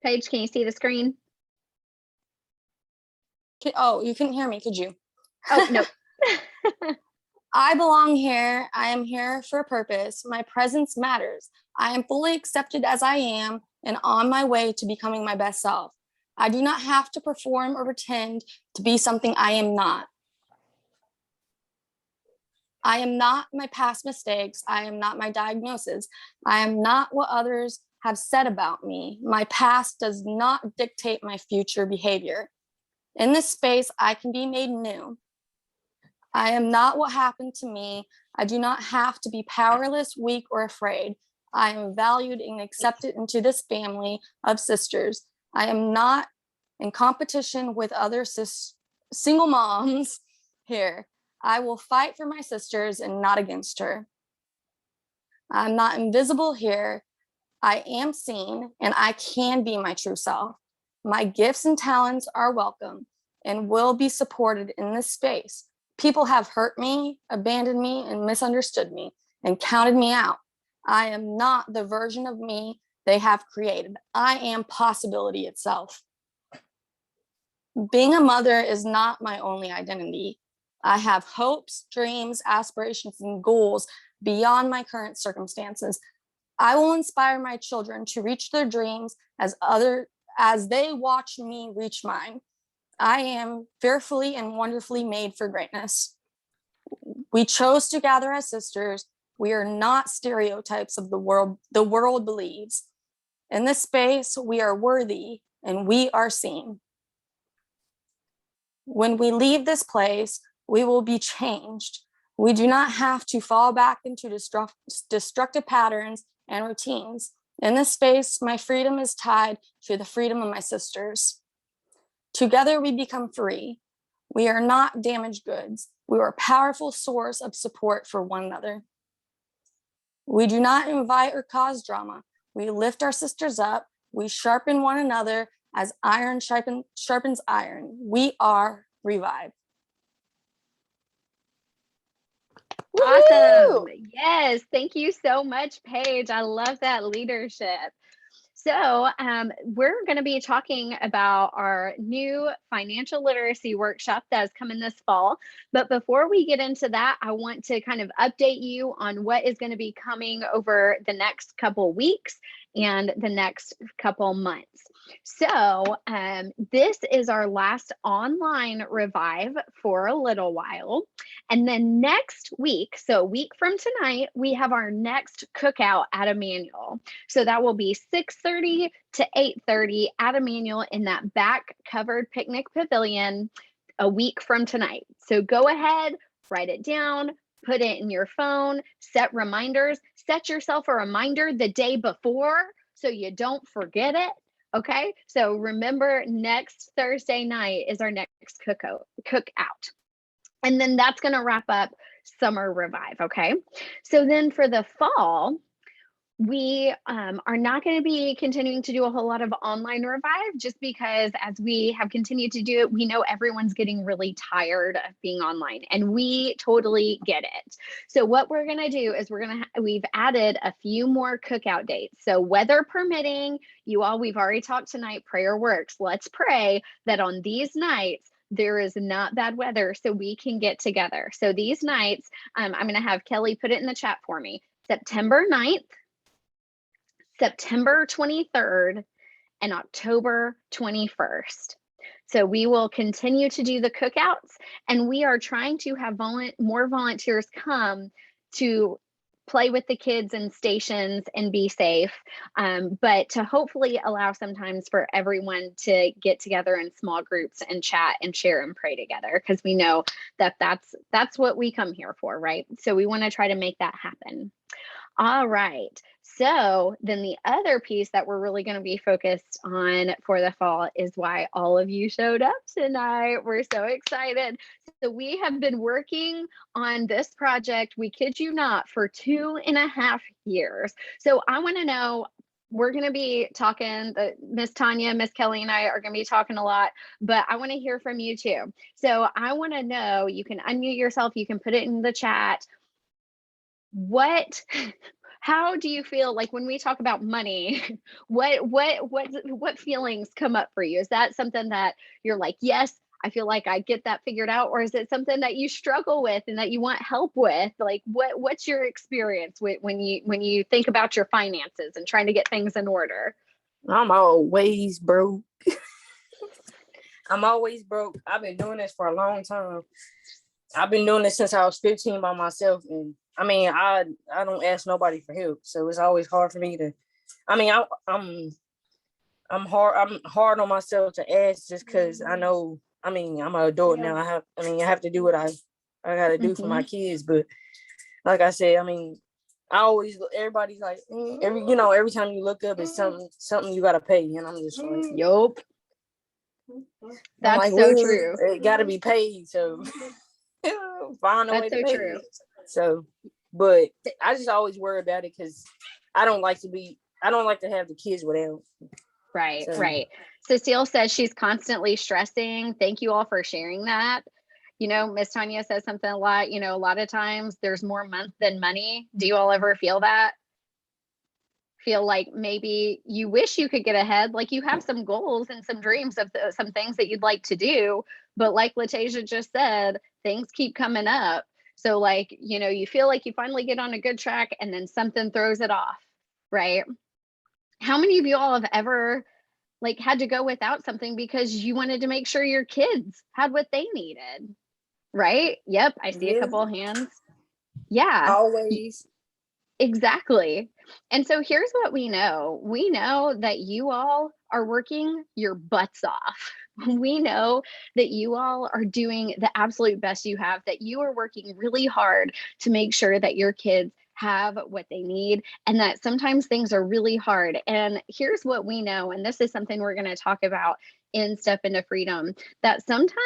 Paige, can you see the screen? Oh, you couldn't hear me, could you? Oh, no. I belong here. I am here for a purpose. My presence matters. I am fully accepted as I am and on my way to becoming my best self. I do not have to perform or pretend to be something I am not. I am not my past mistakes. I am not my diagnosis. I am not what others have said about me. My past does not dictate my future behavior. In this space, I can be made new. I am not what happened to me. I do not have to be powerless, weak, or afraid. I am valued and accepted into this family of sisters. I am not in competition with other single moms here. I will fight for my sisters and not against her. I'm not invisible here. I am seen and I can be my true self. My gifts and talents are welcome and will be supported in this space. People have hurt me, abandoned me, and misunderstood me and counted me out. I am not the version of me they have created. I am possibility itself. Being a mother is not my only identity. I have hopes, dreams, aspirations, and goals beyond my current circumstances. I will inspire my children to reach their dreams as they watch me reach mine. I am fearfully and wonderfully made for greatness. We chose to gather as sisters. We are not stereotypes of the world believes. In this space, we are worthy and we are seen. When we leave this place, we will be changed. We do not have to fall back into destructive patterns and routines. In this space, my freedom is tied to the freedom of my sisters. Together, we become free. We are not damaged goods. We are a powerful source of support for one another. We do not invite or cause drama. We lift our sisters up. We sharpen one another as iron sharpens iron. We are Revive. Awesome. Yes. Thank you so much, Paige. I love that leadership. So we're going to be talking about our new financial literacy workshop that's coming this fall. But before we get into that, I want to kind of update you on what is going to be coming over the next couple weeks and the next couple months. So this is our last online Revive for a little while. And then next week, so a week from tonight, we have our next cookout at Emmanuel. So that will be 6:30 to 8:30 at Emmanuel in that back covered picnic pavilion a week from tonight. So go ahead, write it down, put it in your phone, set reminders, set yourself a reminder the day before so you don't forget it. Okay, so remember next Thursday night is our next cookout. And then that's going to wrap up Summer Revive. Okay, so then for the fall, we are not going to be continuing to do a whole lot of online Revive just because as we have continued to do it, we know everyone's getting really tired of being online and we totally get it. So what we're going to do is we've added a few more cookout dates. So weather permitting, we've already talked tonight, prayer works. Let's pray that on these nights, there is not bad weather so we can get together. So these nights, I'm going to have Kelly put it in the chat for me. September 9th, September 23rd, and October 21st. So we will continue to do the cookouts, and we are trying to have more volunteers come to play with the kids in stations and be safe, but to hopefully allow sometimes for everyone to get together in small groups and chat and share and pray together, because we know that that's what we come here for, right? So we want to try to make that happen. All right. So then the other piece that we're really going to be focused on for the fall is why all of you showed up tonight. We're so excited. So we have been working on this project, we kid you not, for 2.5 years. So I want to know, we're going to be talking, Miss Tanya, Miss Kelly, and I are going to be talking a lot, but I want to hear from you too. So I want to know, you can unmute yourself, you can put it in the chat. How do you feel like when we talk about money, what feelings come up for you? Is that something that you're like, yes, I feel like I get that figured out, or is it something that you struggle with and that you want help with? Like what's your experience with when you think about your finances and trying to get things in order? I'm always broke. I'm always broke. I've been doing this for a long time. I've been doing this since I was 15 by myself, and I mean, I don't ask nobody for help, so it's always hard for me to. I mean, I'm hard on myself to ask just because I know. I mean, I'm an adult now. I have to do what I got to do for my kids. But like I said, I mean, everybody's like every time you look up, it's something you got to pay, and I'm just like, Yup. I'm That's like, so well, true. it got to be paid, so find a way That's to so pay true. it. So, but I just always worry about it because I don't like to have the kids without. Right, So, right. Cecile says she's constantly stressing. Thank you all for sharing that. Miss Tanya says something a lot, a lot of times there's more month than money. Do you all ever feel that? Feel like maybe you wish you could get ahead, like you have some goals and some dreams of some things that you'd like to do, but like Latasia just said, things keep coming up. So like, you feel like you finally get on a good track and then something throws it off, right? How many of you all have ever like had to go without something because you wanted to make sure your kids had what they needed, right? Yep, I see a yeah, couple of hands. Yeah, always. exactly. And so here's what we know. We know that you all are working your butts off. We know that you all are doing the absolute best you have, that you are working really hard to make sure that your kids have what they need, and that sometimes things are really hard. And here's what we know, and this is something we're going to talk about in Step into Freedom, that sometimes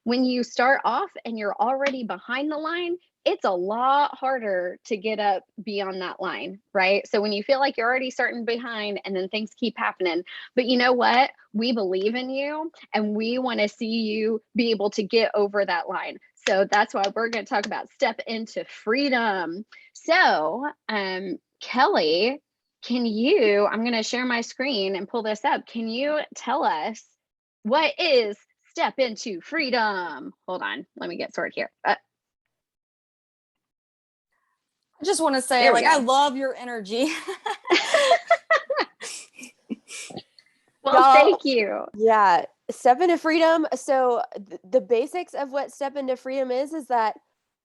when you start off and you're already behind the line, it's a lot harder to get up beyond that line, right? So when you feel like you're already starting behind and then things keep happening, but you know what? We believe in you and we want to see you be able to get over that line. So that's why we're going to talk about Step into Freedom. So, Kelly, I'm going to share my screen and pull this up. Can you tell us what is Step into Freedom? Hold on, let me get sorted here. I just want to say, There we like, I go. love your energy. Well, Y'all, thank you. yeah, Step into Freedom. So the basics of what Step into Freedom is that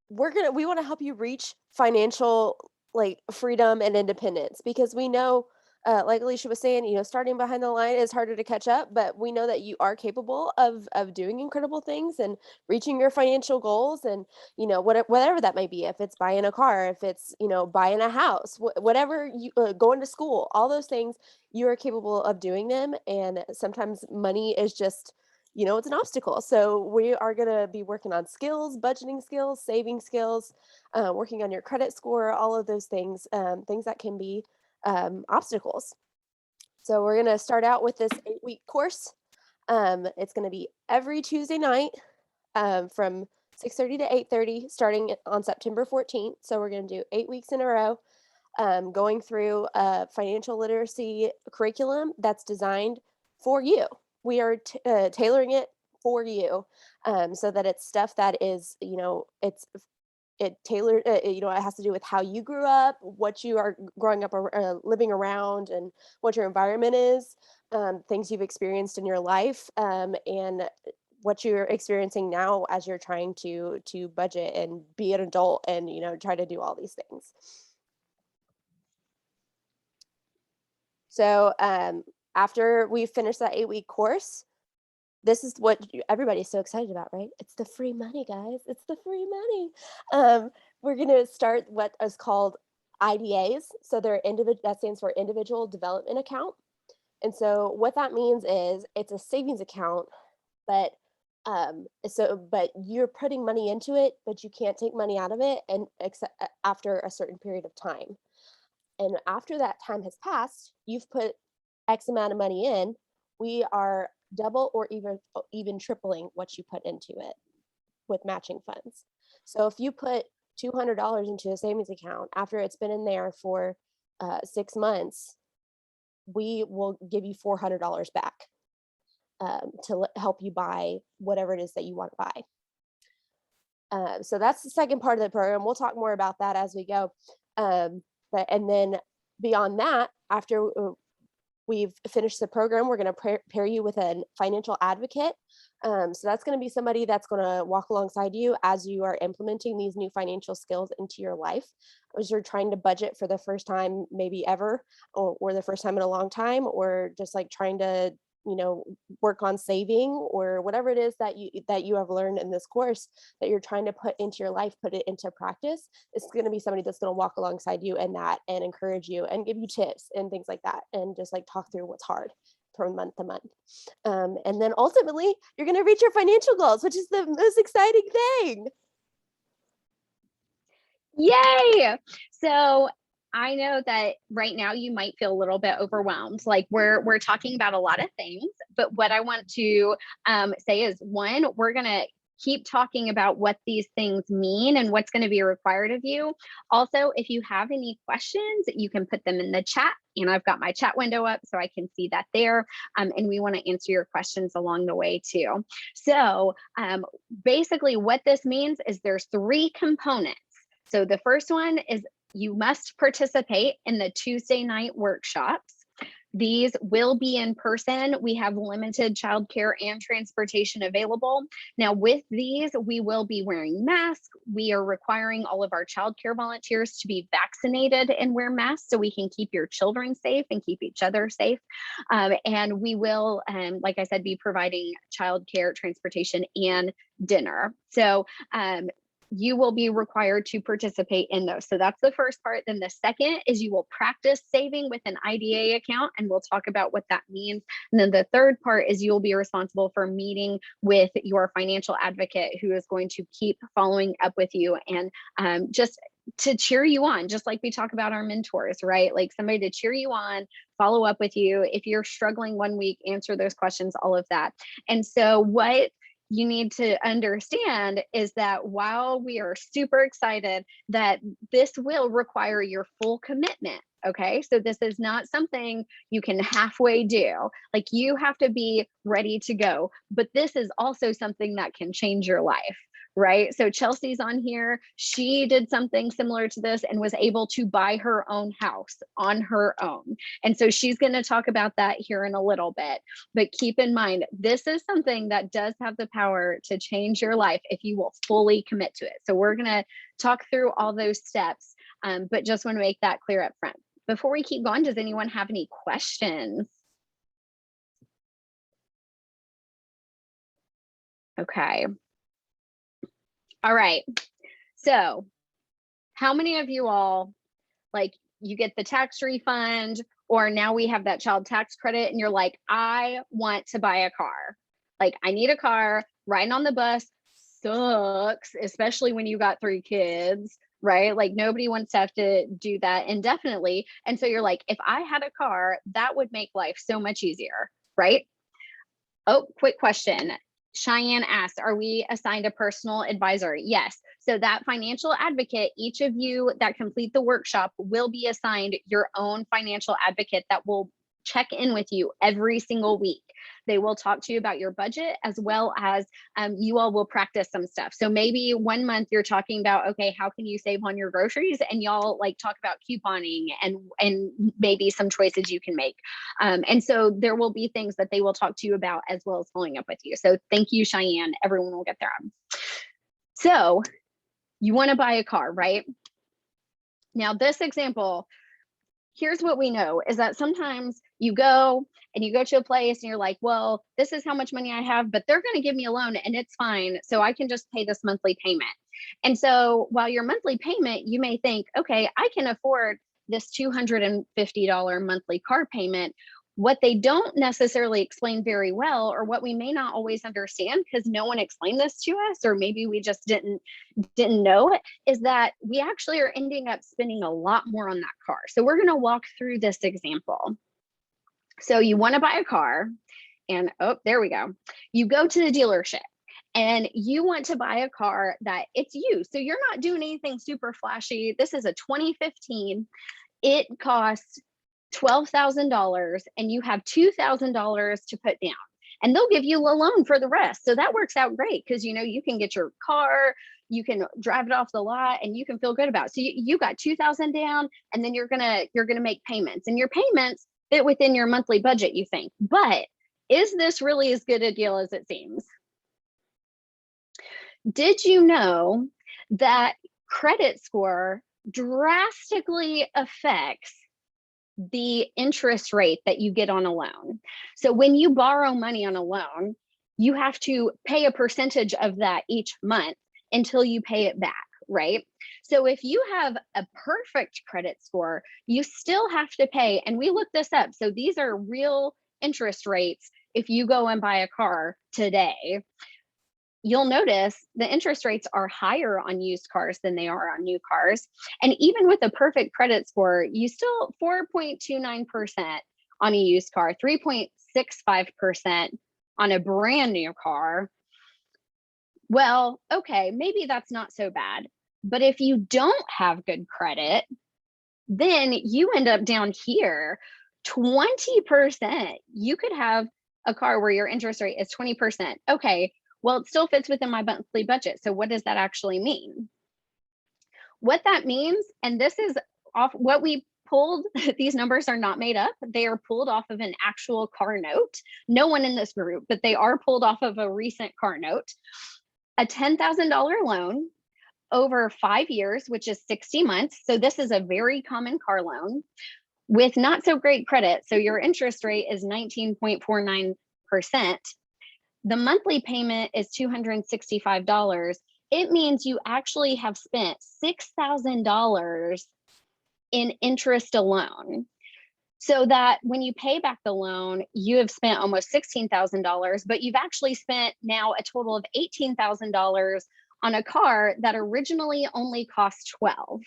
we want to help you reach financial like freedom and independence, because we know, like Alicia was saying, starting behind the line is harder to catch up, but we know that you are capable of doing incredible things and reaching your financial goals, and whatever that may be. If it's buying a car, if it's buying a house, whatever, you going to school, all those things, you are capable of doing them. And sometimes money is just it's an obstacle. So we are going to be working on skills, budgeting skills, saving skills, working on your credit score, all of those things, things that can be obstacles. So we're going to start out with this 8-week course. It's going to be every Tuesday night from 6:30 to 8:30, starting on September 14th. So we're going to do 8 weeks in a row, going through a financial literacy curriculum that's designed for you. We are tailoring it for you, so that it's stuff that is, it tailored, it has to do with how you grew up, what you are growing up living around, and what your environment is, things you've experienced in your life, and what you're experiencing now as you're trying to budget and be an adult and try to do all these things. So after we finish that 8-week course, this is what everybody's so excited about, right? It's the free money, guys. It's the free money. We're going to start what is called IDAs. So that stands for Individual Development Account. And so what that means is it's a savings account, but you're putting money into it, but you can't take money out of it, and except after a certain period of time. And after that time has passed, you've put X amount of money in, we are double or even tripling what you put into it with matching funds. So if you put $200 into a savings account, after it's been in there for 6 months, we will give you $400 back to help you buy whatever it is that you want to buy. So that's the second part of the program. We'll talk more about that as we go. And then beyond that, after we've finished the program, we're going to pair you with a financial advocate. So that's going to be somebody that's going to walk alongside you as you are implementing these new financial skills into your life, as you're trying to budget for the first time, maybe ever, or the first time in a long time, or just like trying to, work on saving, or whatever it is that you have learned in this course that you're trying to put into your life, put it into practice. It's going to be somebody that's going to walk alongside you in that and encourage you and give you tips and things like that, and just like talk through what's hard from month to month. And then ultimately you're going to reach your financial goals, which is the most exciting thing. Yay! So I know that right now you might feel a little bit overwhelmed. Like we're talking about a lot of things, but what I want to say is, one, we're going to keep talking about what these things mean and what's going to be required of you. Also, if you have any questions, you can put them in the chat, and I've got my chat window up so I can see that there. And we want to answer your questions along the way too. So basically what this means is there's 3 components. So the first one is you must participate in the Tuesday night workshops. These will be in person. We have limited childcare and transportation available. Now with these, we will be wearing masks. We are requiring all of our childcare volunteers to be vaccinated and wear masks so we can keep your children safe and keep each other safe. And we will, like I said, be providing childcare, transportation, and dinner. So you will be required to participate in those. So that's the first part. Then the second is you will practice saving with an IDA account, and we'll talk about what that means. And then the third part is you'll be responsible for meeting with your financial advocate, who is going to keep following up with you and just to cheer you on, just like we talk about our mentors, right? Like somebody to cheer you on, follow up with you. If you're struggling one week, answer those questions, all of that. And so what you need to understand is that while we are super excited that this will require your full commitment, okay? So this is not something you can halfway do. Like you have to be ready to go, but this is also something that can change your life, right? So Chelsea's on here. She did something similar to this and was able to buy her own house on her own. And so she's going to talk about that here in a little bit. But keep in mind, this is something that does have the power to change your life if you will fully commit to it. So we're going to talk through all those steps, but just want to make that clear up front. Before we keep going, does anyone have any questions? Okay. All right. So how many of you all, like, you get the tax refund, or now we have that child tax credit and you're like, I want to buy a car. Like, I need a car. Riding on the bus sucks, especially when you got 3 kids, right? Like nobody wants to have to do that indefinitely. And so you're like, if I had a car, that would make life so much easier, right? Oh, quick question. Cheyenne asked, are we assigned a personal advisor? Yes. So that financial advocate, each of you that complete the workshop will be assigned your own financial advocate that will check in with you every single week. They will talk to you about your budget, as well as you all will practice some stuff. So maybe one month you're talking about, okay, how can you save on your groceries? And y'all like talk about couponing and maybe some choices you can make. And so there will be things that they will talk to you about, as well as following up with you. So thank you, Cheyenne. Everyone will get there. So you want to buy a car, right? Now this example, here's what we know is that sometimes you go to a place and you're like, well, this is how much money I have, but they're going to give me a loan and it's fine. So I can just pay this monthly payment. And so while your monthly payment, you may think, okay, I can afford this $250 monthly car payment. What they don't necessarily explain very well, or what we may not always understand because no one explained this to us, or maybe we just didn't know it, is that we actually are ending up spending a lot more on that car. So we're going to walk through this example. So you want to buy a car and, oh, there we go. You go to the dealership and you want to buy a car that it's you. So you're not doing anything super flashy. This is a 2015. it costs $12,000 and you have $2,000 to put down, and they'll give you a loan for the rest. So that works out great because, you know, you can get your car, you can drive it off the lot, and you can feel good about it. So you got 2,000 down, and then you're gonna make payments, and your payments fit within your monthly budget, you think. But is this really as good a deal as it seems? Did you know that credit score drastically affects the interest rate that you get on a loan? So when you borrow money on a loan, you have to pay a percentage of that each month until you pay it back, right? So if you have a perfect credit score, you still have to pay, and we looked this up. So these are real interest rates. If you go and buy a car today, you'll notice the interest rates are higher on used cars than they are on new cars. And even with a perfect credit score, you still 4.29% on a used car, 3.65% on a brand new car. Well, okay, maybe that's not so bad. But if you don't have good credit, then you end up down here, 20%. You could have a car where your interest rate is 20%. Okay, well, it still fits within my monthly budget. So what does that actually mean? What that means, and this is off what we pulled, these numbers are not made up. They are pulled off of an actual car note. No one in this group, but they are pulled off of a recent car note. A $10,000 loan over 5 years, which is 60 months. So this is a very common car loan with not so great credit. So your interest rate is 19.49%. The monthly payment is $265. It means you actually have spent $6,000 in interest alone. So that when you pay back the loan, you have spent almost $16,000, but you've actually spent now a total of $18,000 on a car that originally only cost $12,000.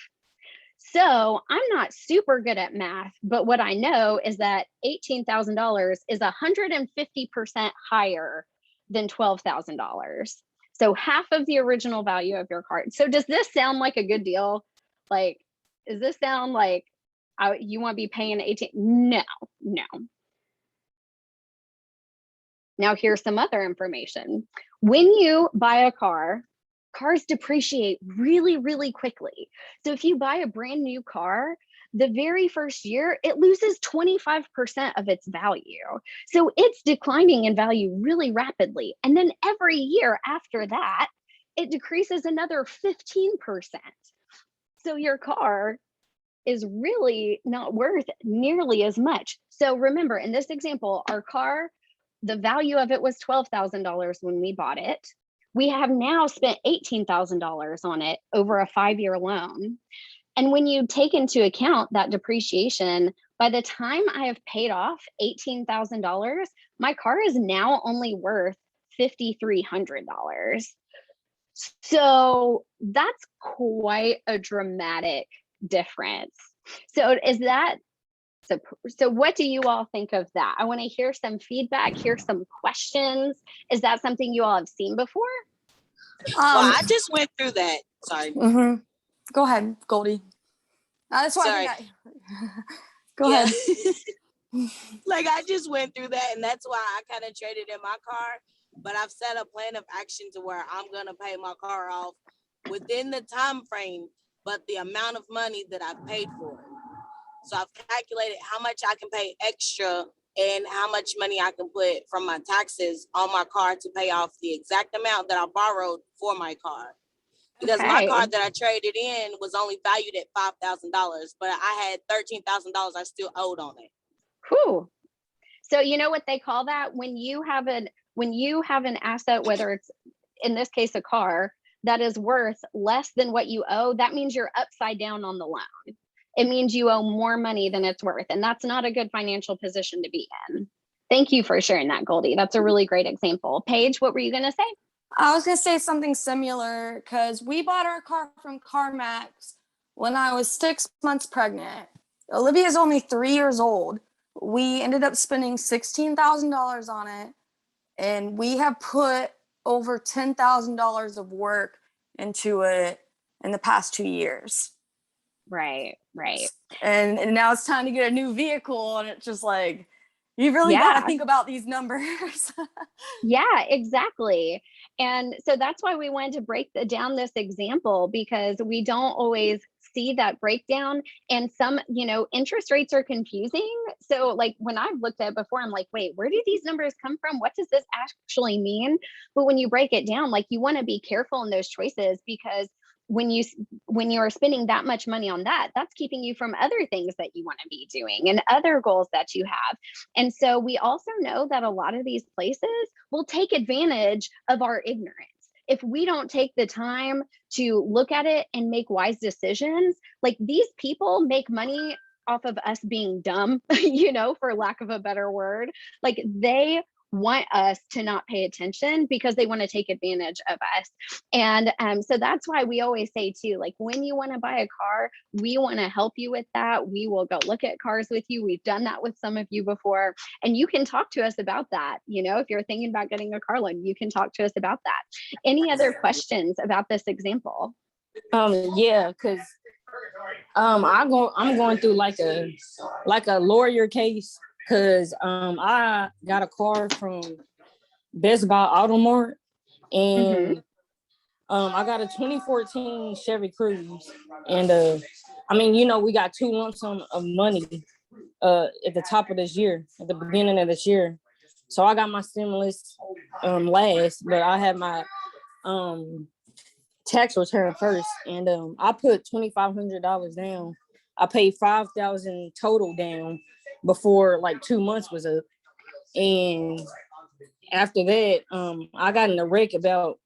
So I'm not super good at math, but what I know is that $18,000 is 150% higher than $12,000. So half of the original value of your car. So does this sound like a good deal? Like, does this sound like you want to be paying 18? No. Now here's some other information. When you buy a car, cars depreciate really, really quickly. So if you buy a brand new car, the very first year, it loses 25% of its value. So it's declining in value really rapidly. And then every year after that, it decreases another 15%. So your car is really not worth nearly as much. So remember, in this example, our car, the value of it was $12,000 when we bought it. We have now spent $18,000 on it over a 5-year loan. And when you take into account that depreciation, by the time I have paid off $18,000, my car is now only worth $5,300. So that's quite a dramatic difference. So so what do you all think of that? I want to hear some feedback, hear some questions. Is that something you all have seen before? Well, I just went through that. Sorry. Go ahead, Goldie. That's why Sorry. Go ahead. Like, I just went through that, and that's why I kind of traded in my car. But I've set a plan of action to where I'm gonna pay my car off within the time frame, but the amount of money that I've paid for it. So I've calculated how much I can pay extra and how much money I can put from my taxes on my car to pay off the exact amount that I borrowed for my car. Because my car that I traded in was only valued at $5,000, but I had $13,000 I still owed on it. Whew. So you know what they call that? When you have an asset, whether it's in this case a car, that is worth less than what you owe, that means you're upside down on the loan. It means you owe more money than it's worth, and that's not a good financial position to be in. Thank you for sharing that, Goldie. That's a really great example. Paige, what were you going to say? I was going to say something similar because we bought our car from CarMax when I was 6 months pregnant. Olivia's only 3 years old. We ended up spending $16,000 on it, and we have put over $10,000 of work into it in the past 2 years. Right. And now it's time to get a new vehicle, and it's just like, you really got to think about these numbers. Yeah, exactly. And so that's why we wanted to break down this example, because we don't always see that breakdown. And some, interest rates are confusing. So like when I've looked at it before, I'm like, wait, where do these numbers come from? What does this actually mean? But when you break it down, like, you want to be careful in those choices, because when you are spending that much money on that, that's keeping you from other things that you want to be doing and other goals that you have. And so we also know that a lot of these places will take advantage of our ignorance. If we don't take the time to look at it and make wise decisions, like, these people make money off of us being dumb, for lack of a better word. Like, they want us to not pay attention because they want to take advantage of us. And so that's why we always say too, like, when you want to buy a car, we want to help you with that. We will go look at cars with you. We've done that with some of you before, and you can talk to us about that. If you're thinking about getting a car loan, you can talk to us about that. Any other questions about this example? Yeah, because I'm going through like a lawyer case, because I got a car from Best Buy Auto Mart, and I got a 2014 Chevy Cruze, and we got 2 lump sum of money at the top of this year, at the beginning of this year. So I got my stimulus last, but I had my tax return first, and I put $2,500 down. I paid $5,000 total down before like 2 months was up, and after that, I got in a wreck about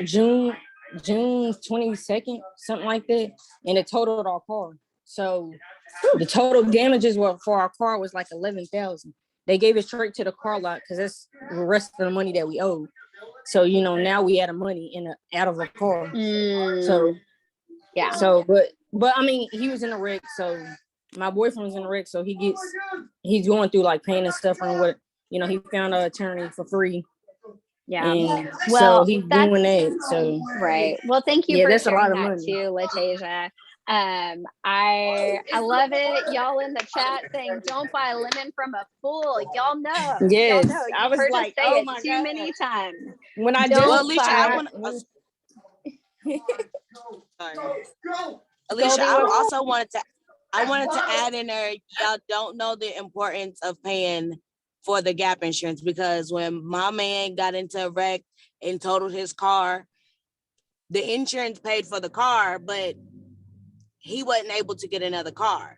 June 22nd, something like that, and it totaled our car. So the total damages for our car was like $11,000. They gave it straight to the car lot because that's the rest of the money that we owed. So now we had money out of a car. So yeah. So but I mean, he was in a wreck. So my boyfriend was in a wreck. So he's going through like pain and suffering. What he found an attorney for free. Yeah. And Well, so he's doing that. So right. Well, thank you for that's a lot sharing of that money too, Latasia. I love it. Y'all in the chat saying, "Don't buy a lemon from a fool." Y'all know. Yes, Y'all know. I You've was heard like, us say oh it my too God. many times. When I Don't Well, Alicia, I buy. want. Alicia, I wanted to add in there. Y'all don't know the importance of paying for the gap insurance, because when my man got into a wreck and totaled his car, the insurance paid for the car, but he wasn't able to get another car.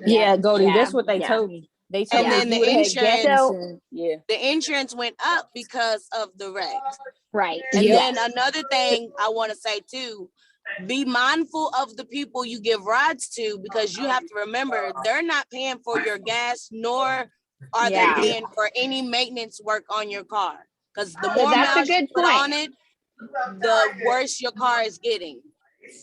Yeah, Goldie, that's what they told me. They told And me then if you would have gap insurance. Yeah. The insurance went up because of the wreck. Right. And then another thing I want to say too, be mindful of the people you give rides to, because you have to remember they're not paying for your gas, nor are they paying for any maintenance work on your car. Because the more miles you put on it, the worse your car is getting.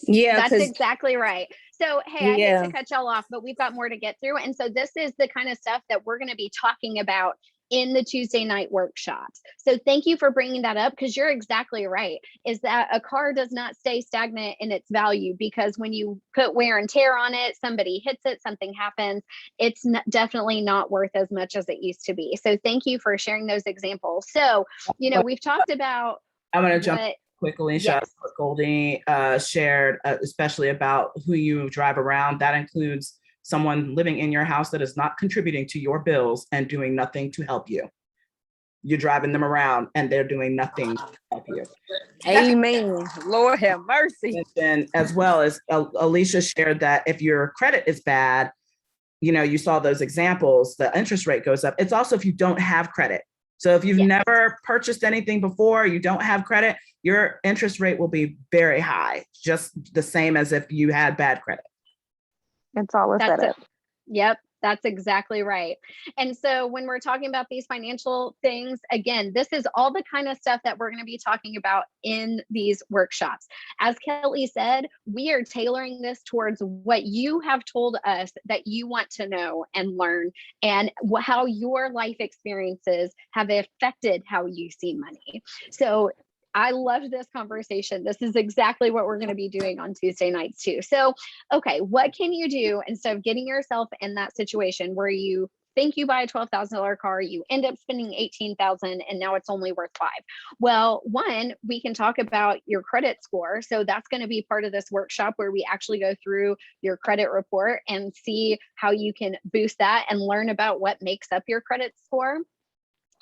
Yeah, that's exactly right. So, hey, I hate to cut y'all off, but we've got more to get through. And so this is the kind of stuff that we're going to be talking about in the Tuesday night workshops. So thank you for bringing that up, because you're exactly right, is that a car does not stay stagnant in its value, because when you put wear and tear on it, somebody hits it, something happens, it's definitely not worth as much as it used to be. So thank you for sharing those examples. So, we've talked about— I'm going to jump quickly. Yes. What Goldie shared, especially about who you drive around. That includes someone living in your house that is not contributing to your bills and doing nothing to help you. You're driving them around and they're doing nothing to help you. Amen. Lord have mercy. And as well as Alicia shared that if your credit is bad, you saw those examples, the interest rate goes up. It's also if you don't have credit. So if you've never purchased anything before, you don't have credit, your interest rate will be very high, just the same as if you had bad credit. It's all aesthetic. Yep, that's exactly right. And so when we're talking about these financial things, again, this is all the kind of stuff that we're going to be talking about in these workshops. As Kelly said, we are tailoring this towards what you have told us that you want to know and learn, and how your life experiences have affected how you see money. So I loved this conversation. This is exactly what we're going to be doing on Tuesday nights too. So, okay, what can you do instead of getting yourself in that situation where you think you buy a $12,000 car, you end up spending 18,000 and now it's only worth 5? Well, one, we can talk about your credit score. So that's going to be part of this workshop where we actually go through your credit report and see how you can boost that and learn about what makes up your credit score.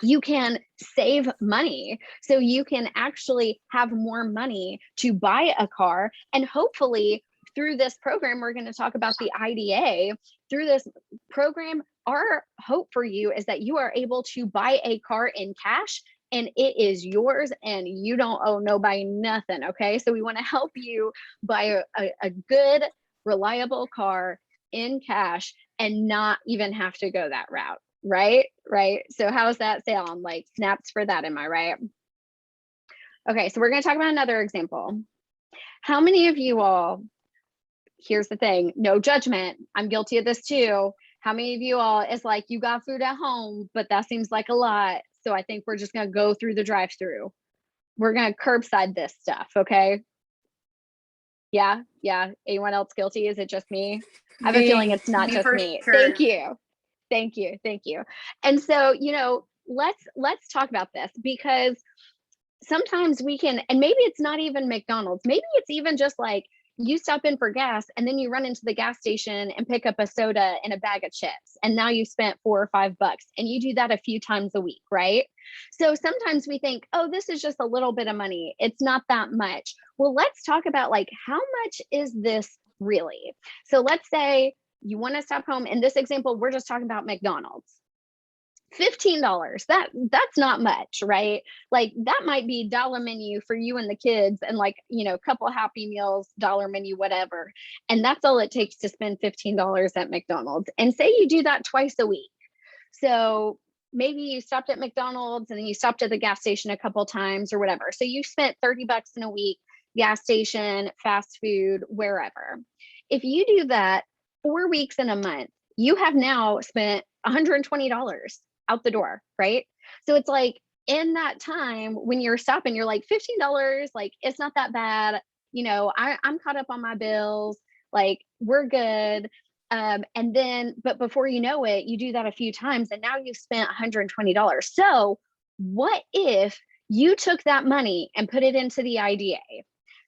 You can save money. So you can actually have more money to buy a car. And hopefully through this program, we're going to talk about the IDA. Through this program, our hope for you is that you are able to buy a car in cash and it is yours and you don't owe nobody nothing. Okay. So we want to help you buy a good, reliable car in cash and not even have to go that route. Right. So how's that sound? Like snaps for that, am I right? Okay, so we're going to talk about another example. How many of you all, here's the thing, no judgment, I'm guilty of this too. How many of you all, it's like you got food at home, but that seems like a lot. So I think we're just going to go through the drive-through. We're going to curbside this stuff. Okay. Yeah. Anyone else guilty? Is it just me? I have a feeling it's not just me. Sure. Thank you. And so, let's talk about this, because sometimes we can, and maybe it's not even McDonald's. Maybe it's even just like you stop in for gas and then you run into the gas station and pick up a soda and a bag of chips. And now you spent $4 or $5 and you do that a few times a week, right? So sometimes we think, oh, this is just a little bit of money. It's not that much. Well, let's talk about like, how much is this really? So let's say you want to stop home. In this example, we're just talking about McDonald's. $15, that's not much, right? Like that might be dollar menu for you and the kids, and like, a couple Happy Meals, dollar menu, whatever. And that's all it takes to spend $15 at McDonald's. And say you do that twice a week. So maybe you stopped at McDonald's and then you stopped at the gas station a couple times or whatever. So you spent $30 in a week, gas station, fast food, wherever. If you do that 4 weeks in a month, you have now spent $120 out the door, right? So it's like in that time when you're stopping, you're like $15, like it's not that bad. I'm caught up on my bills, like we're good. And then, but before you know it, you do that a few times and now you've spent $120. So what if you took that money and put it into the IDA?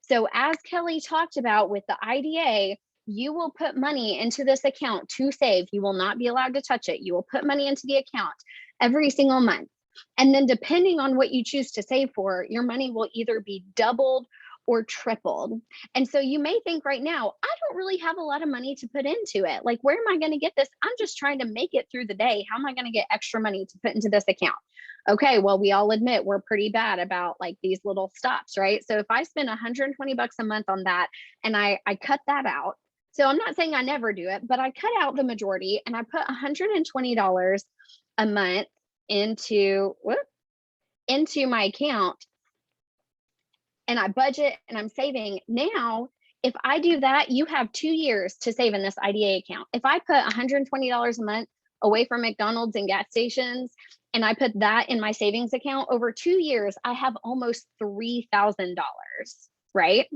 So as Kelly talked about with the IDA, you will put money into this account to save. You will not be allowed to touch it. You will put money into the account every single month. And then depending on what you choose to save for, your money will either be doubled or tripled. And so you may think right now, I don't really have a lot of money to put into it. Like, where am I going to get this? I'm just trying to make it through the day. How am I going to get extra money to put into this account? Okay, well, we all admit we're pretty bad about like these little stops, right? So if I spend $120 a month on that and I cut that out, so I'm not saying I never do it, but I cut out the majority and I put $120 a month into my account, and I budget and I'm saving. Now, if I do that, you have 2 years to save in this IDA account. If I put $120 a month away from McDonald's and gas stations, and I put that in my savings account, over 2 years, I have almost $3,000, right?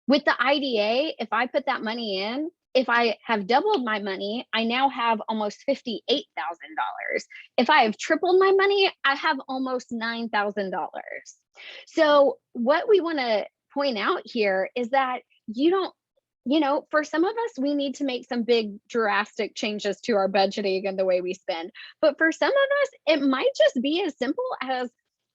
With the IDA, if I put that money in, if I have doubled my money, I now have almost $58,000. If I have tripled my money, I have almost $9,000. So what we want to point out here is that for some of us, we need to make some big drastic changes to our budgeting and the way we spend. But for some of us, it might just be as simple as,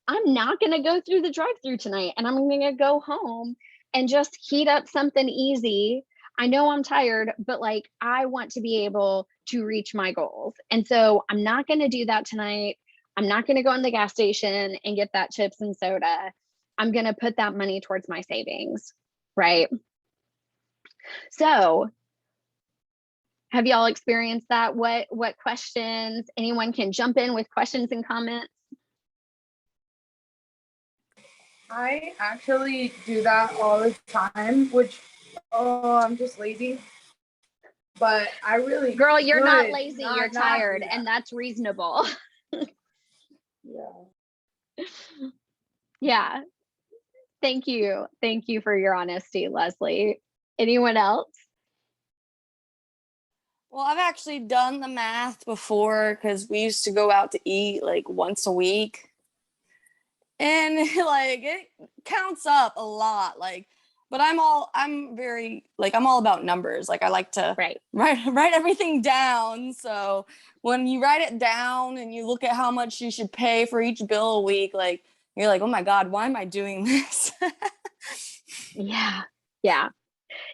I'm not going to go through the drive-through tonight and I'm going to go home and just heat up something easy. I know I'm tired, but like, I want to be able to reach my goals. And so I'm not going to do that tonight. I'm not going to go in the gas station and get that chips and soda. I'm going to put that money towards my savings, right? So have y'all experienced that? What questions? Anyone can jump in with questions and comments. I actually do that all the time, which, I'm just lazy. But I really, girl, you're not lazy, you're tired, and that's reasonable. Yeah. Yeah. Thank you. Thank you for your honesty, Leslie. Anyone else? Well, I've actually done the math before because we used to go out to eat like once a week. And like it counts up a lot. Like, but I'm all about numbers. Like I like to Right. write everything down. So when you write it down and you look at how much you should pay for each bill a week, like you're like, oh my God, why am I doing this? Yeah. Yeah.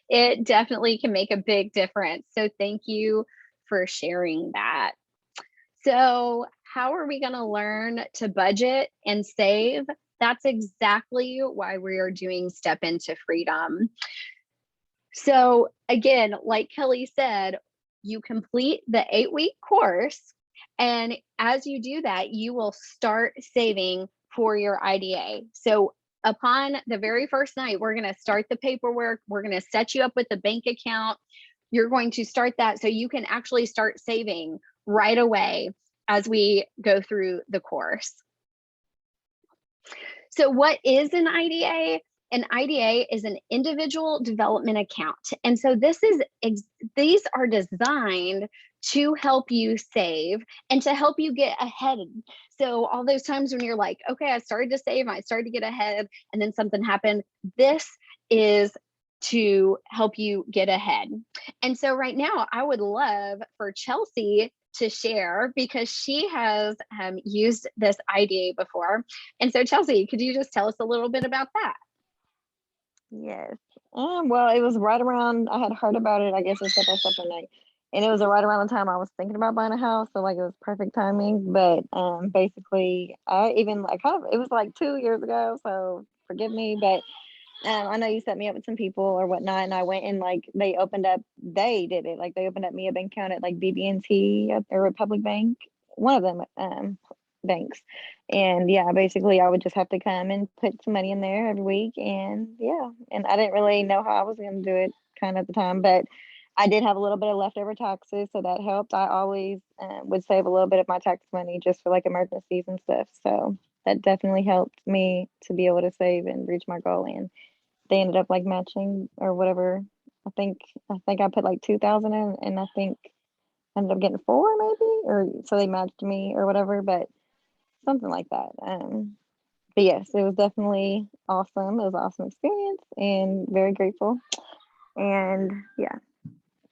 It definitely can make a big difference. So thank you for sharing that. So, how are we going to learn to budget and save? That's exactly why we are doing Step into Freedom. So, again, like Kelly said, you complete the 8-week course. And as you do that, you will start saving for your IDA. So, upon the very first night, we're going to start the paperwork. We're going to set you up with a bank account. You're going to start that so you can actually start saving right away as we go through the course. So, what is an IDA? An IDA is an individual development account. And so these are designed to help you save and to help you get ahead. So all those times when you're like, okay, I started to save, I started to get ahead, and then something happened, this is to help you get ahead. And so right now, I would love for Chelsea to share because she has used this IDA before. And so Chelsea, could you just tell us a little bit about that? Yes. Well, it was right around, I had heard about it, I guess, in Step by Step at night. And it was right around the time I was thinking about buying a house. So, like, it was perfect timing. But basically, I even, like, it was like 2 years ago. So, forgive me. But I know you set me up with some people or whatnot. And I went and, like, they did it. Like, they opened up me a bank account at, like, BB&T or Republic Bank, one of them banks. And yeah, basically I would just have to come and put some money in there every week. And yeah, and I didn't really know how I was going to do it kind of at the time, but I did have a little bit of leftover taxes, so that helped. I always would save a little bit of my tax money just for like emergencies and stuff. So that definitely helped me to be able to save and reach my goal. And they ended up like matching or whatever. I think I put like 2,000 in, and I think I ended up getting 4 maybe, or so they matched me or whatever. But something like that. But yes, it was definitely awesome. It was an awesome experience and very grateful. And yeah,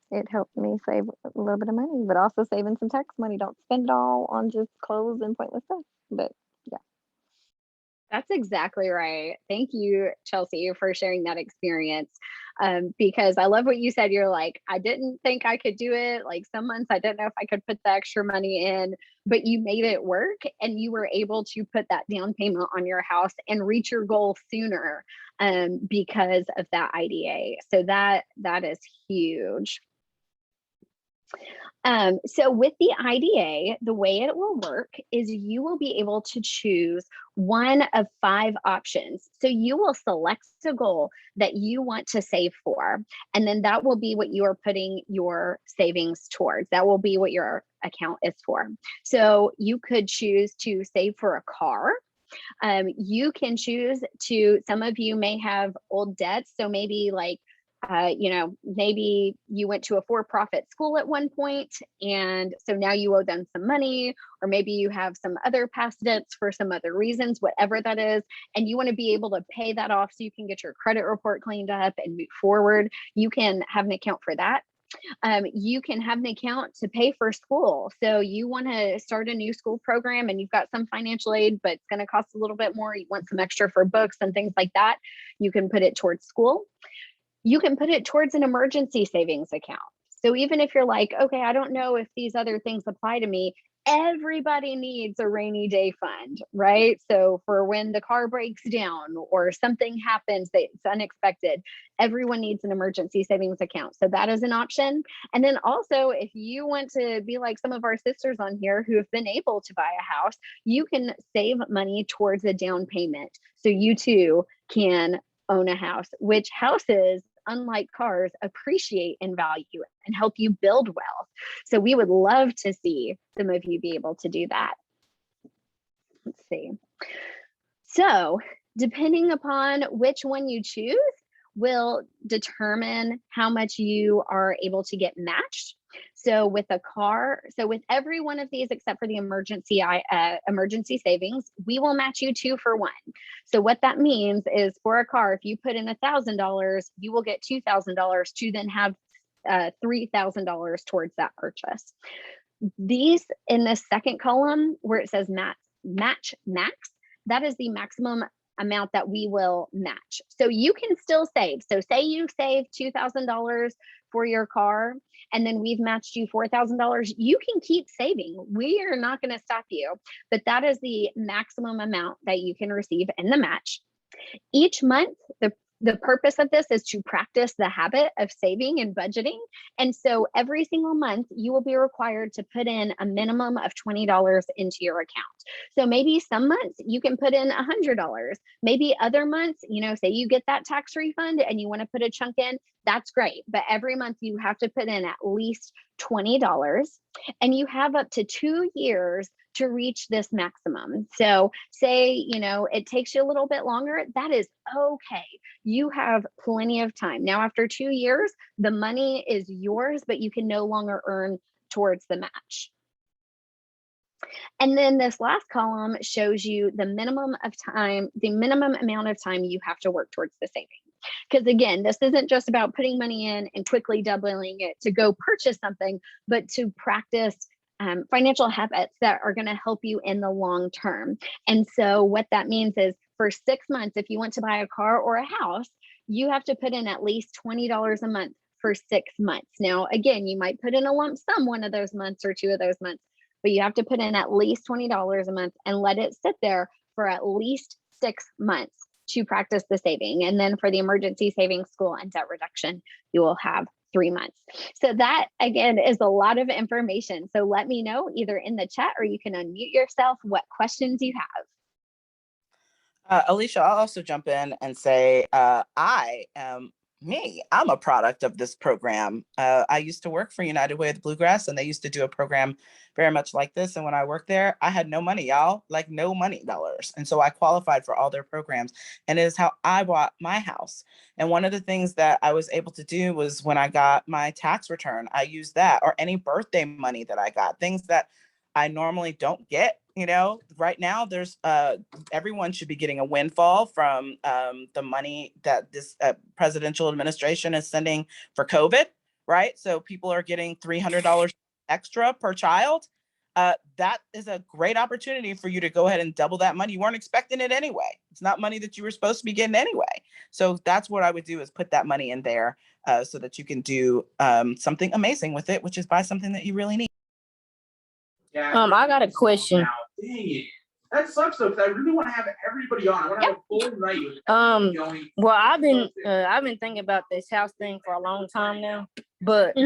it helped me save a little bit of money, but also saving some tax money. Don't spend it all on just clothes and pointless stuff. But yeah. That's exactly right. Thank you, Chelsea, for sharing that experience. Because I love what you said. You're like, I didn't think I could do it. Like some months I didn't know if I could put the extra money in, but you made it work and you were able to put that down payment on your house and reach your goal sooner because of that IDA. So that is huge. So with the IDA, the way it will work is you will be able to choose one of 5 options. So you will select a goal that you want to save for, and then that will be what you are putting your savings towards. That will be what your account is for. So you could choose to save for a car. You can choose to, some of you may have old debts. So maybe like maybe you went to a for-profit school at one point, and so now you owe them some money, or maybe you have some other past debts for some other reasons, whatever that is, and you want to be able to pay that off so you can get your credit report cleaned up and move forward. You can have an account for that. You can have an account to pay for school. So you want to start a new school program and you've got some financial aid, but it's going to cost a little bit more. You want some extra for books and things like that. You can put it towards school. You can put it towards an emergency savings account. So even if you're like, okay, I don't know if these other things apply to me, everybody needs a rainy day fund, right? So for when the car breaks down or something happens that's unexpected, everyone needs an emergency savings account. So that is an option. And then also, if you want to be like some of our sisters on here who have been able to buy a house, you can save money towards a down payment. So you too can own a house, which houses, unlike cars, appreciate in value and help you build wealth. So we would love to see some of you be able to do that. Let's see. So Depending upon which one you choose will determine how much you are able to get matched. So with a car, so with every one of these except for the emergency savings, we will match you 2 for 1. So what that means is for a car, if you put in $1,000, you will get $2,000 to then have $3,000 towards that purchase. These in the second column where it says match max, that is the maximum amount that we will match. So you can still save. So say you save $2,000 for your car and then we've matched you $4,000, you can keep saving. We are not going to stop you, but that is the maximum amount that you can receive in the match. Each month, the purpose of this is to practice the habit of saving and budgeting. And so every single month, you will be required to put in a minimum of $20 into your account. So maybe some months you can put in $100. Maybe other months, say you get that tax refund and you want to put a chunk in, that's great. But every month you have to put in at least $20 and you have up to 2 years to reach this maximum. So say, it takes you a little bit longer, that is okay. You have plenty of time. Now, after 2 years, the money is yours, but you can no longer earn towards the match. And then this last column shows you the minimum amount of time you have to work towards the savings. Because again, this isn't just about putting money in and quickly doubling it to go purchase something, but to practice financial habits that are going to help you in the long term. And so what that means is for 6 months, if you want to buy a car or a house, you have to put in at least $20 a month for 6 months. Now, again, you might put in a lump sum one of those months or 2 of those months, but you have to put in at least $20 a month and let it sit there for at least 6 months to practice the saving. And then for the emergency savings, school, and debt reduction, you will have 3 months. So that again is a lot of information. So let me know either in the chat or you can unmute yourself what questions you have. Alicia, I'll also jump in and say I'm a product of this program. I used to work for United Way of the Bluegrass, and they used to do a program very much like this. And when I worked there, I had no money, y'all, like no money dollars. And so I qualified for all their programs, and it is how I bought my house. And one of the things that I was able to do was when I got my tax return, I used that, or any birthday money that I got, things that I normally don't get. Right now there's everyone should be getting a windfall from the money that this presidential administration is sending for COVID, right? So people are getting $300 extra per child. That is a great opportunity for you to go ahead and double that money. You weren't expecting it anyway. It's not money that you were supposed to be getting anyway. So that's what I would do, is put that money in there so that you can do something amazing with it, which is buy something that you really need. I got a question. Dang it. That sucks though, because I really want to have everybody on. I want to have a full night with everybody going. Well, I've been thinking about this house thing for a long time now, but I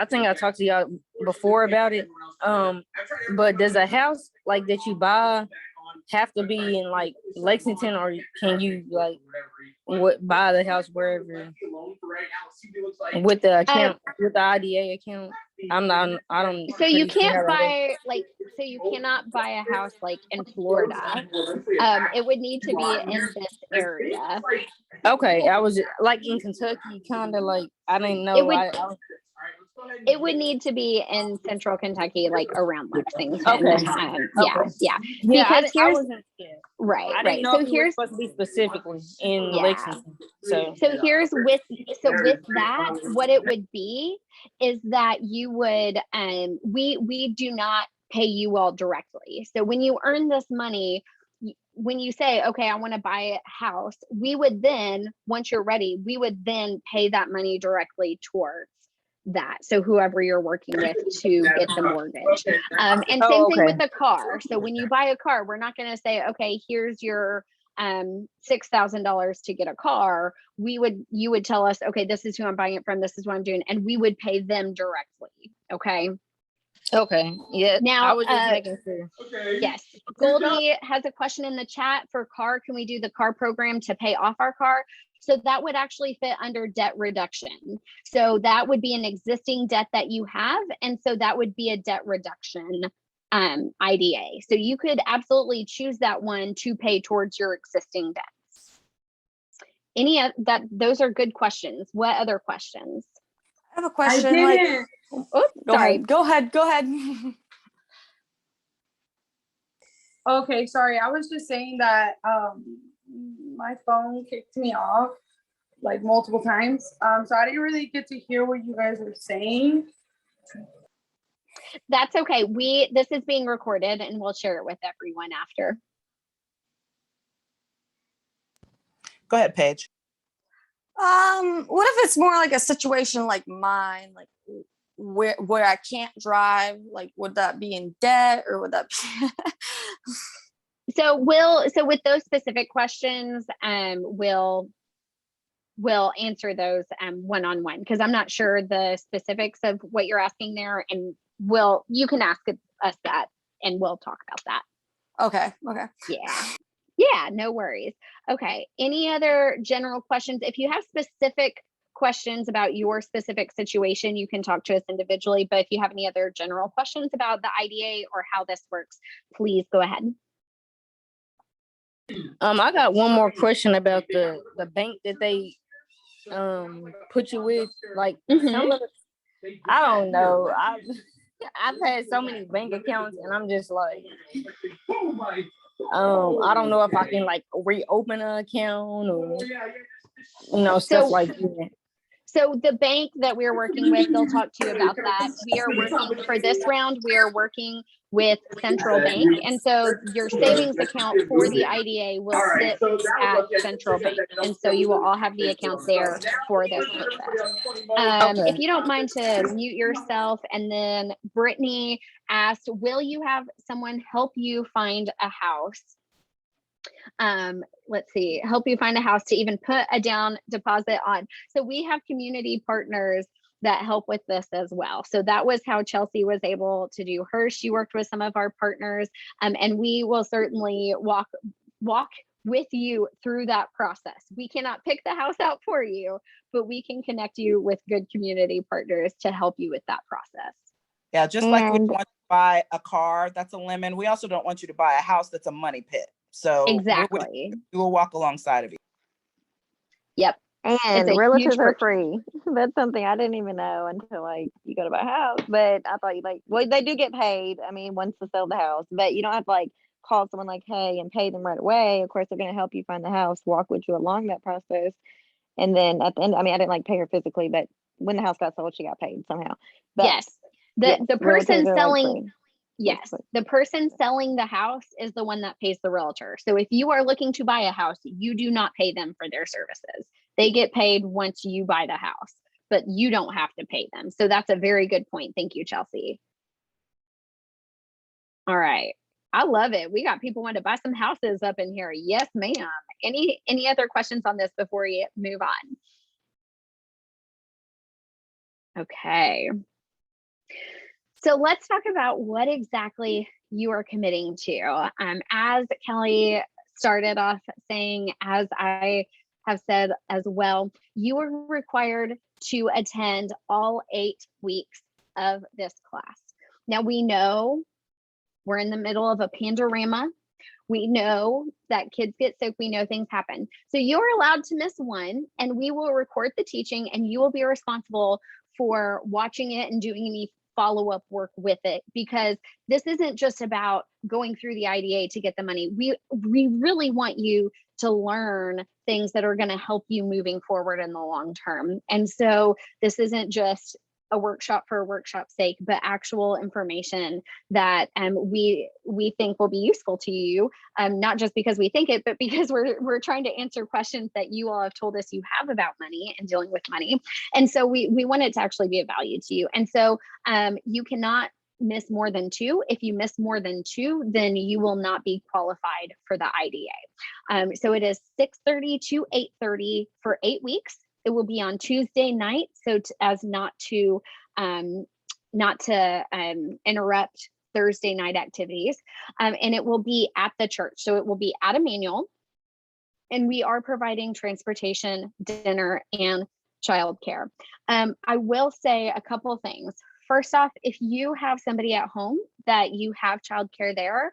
think I talked to y'all before about it. But does a house like that you buy have to be in like Lexington, or can you like buy the house wherever with the account, with the IDA account? I don't. So you can't buy so you cannot buy a house like in Florida. It would need to be in this area. Okay, I was like in Kentucky, kind of like I didn't know. It would need to be in central Kentucky, like around Lexington. Okay. Yeah. Because here's right. I didn't know so here's supposed to be specifically in Lexington. So here's with that, what it would be is that you would we do not pay you all directly. So when you earn this money, when you say, okay, I want to buy a house, we would then, once you're ready, we would then pay that money directly towards that. So whoever you're working with to get the mortgage. And same thing with the car. So when you buy a car, we're not going to say, okay, here's your $6,000 to get a car. You would tell us, okay, this is who I'm buying it from, this is what I'm doing, and we would pay them directly. Okay. Yeah. Now, I was just making sure. Yes. Goldie has a question in the chat for car. Can we do the car program to pay off our car? So that would actually fit under debt reduction. So that would be an existing debt that you have. And so that would be a debt reduction IDA. So you could absolutely choose that one to pay towards your existing debts. Those are good questions. What other questions? I have a I question. didn't. Oops, sorry. Go ahead. Okay, sorry. I was just saying that my phone kicked me off like multiple times. So I didn't really get to hear what you guys were saying. That's okay. This is being recorded and we'll share it with everyone after. Go ahead, Paige. What if it's more like a situation like mine, like where I can't drive? Like, would that be in debt or would that be? So with those specific questions, we'll answer those one-on-one, because I'm not sure the specifics of what you're asking there, and you can ask us that and we'll talk about that. Okay. Yeah, no worries. Okay, any other general questions? If you have specific questions about your specific situation, you can talk to us individually, but if you have any other general questions about the IDA or how this works, please go ahead. I got one more question about the bank that they put you with. Like, some of I don't know. I've had so many bank accounts, and I'm just like, I don't know if I can like reopen an account or stuff like that. So the bank that we're working with, they'll talk to you about that. We are working for this round. We are working with Central Bank, and so your savings account for the IDA will sit at Central Bank, and so you will all have the accounts there for this purpose. If you don't mind to mute yourself, and then Brittany asked, will you have someone help you find a house? Let's see, help you find a house to even put a down deposit on. So we have community partners that help with this as well. So that was how Chelsea was able to do hers. She worked with some of our partners, and we will certainly walk with you through that process. We cannot pick the house out for you, but we can connect you with good community partners to help you with that process. Yeah, just like we don't want you to buy a car that's a lemon, we also don't want you to buy a house that's a money pit. So exactly, we will walk alongside of you. Yep. And realtors are free. That's something I didn't even know until like you go to buy a house. But I thought they do get paid. I mean, once to sell the house, but you don't have to like call someone like, hey, and pay them right away. Of course, they're going to help you find the house, walk with you along that process. And then at the end, I mean, I didn't like pay her physically, but when the house got sold, she got paid somehow. But yes, the person selling. Yes, the person selling the house is the one that pays the realtor. So if you are looking to buy a house, you do not pay them for their services. They get paid once you buy the house, but you don't have to pay them. So that's a very good point. Thank you, Chelsea. All right. I love it. We got people wanting to buy some houses up in here. Yes, ma'am. Any other questions on this before we move on? Okay. So let's talk about what exactly you are committing to. As Kelly started off saying, as I have said as well, you are required to attend all 8 weeks of this class. Now we know we're in the middle of a pandorama. We know that kids get sick. We know things happen. So you're allowed to miss one, and we will record the teaching, and you will be responsible for watching it and doing any follow-up work with it, because this isn't just about going through the IDA to get the money. We really want you to learn things that are going to help you moving forward in the long term. And so this isn't just a workshop for a workshop's sake, but actual information that we think will be useful to you, not just because we think it, but because we're trying to answer questions that you all have told us you have about money and dealing with money. And so we want it to actually be of value to you. And so you cannot miss more than 2. If you miss more than 2, then you will not be qualified for the IDA. So it is 6:30 to 8:30 for 8 weeks. It will be on Tuesday night, so as not to interrupt Thursday night activities, and it will be at the church. So it will be at Emmanuel, and we are providing transportation, dinner, and childcare. I will say a couple things. first off, if you have somebody at home that you have childcare there,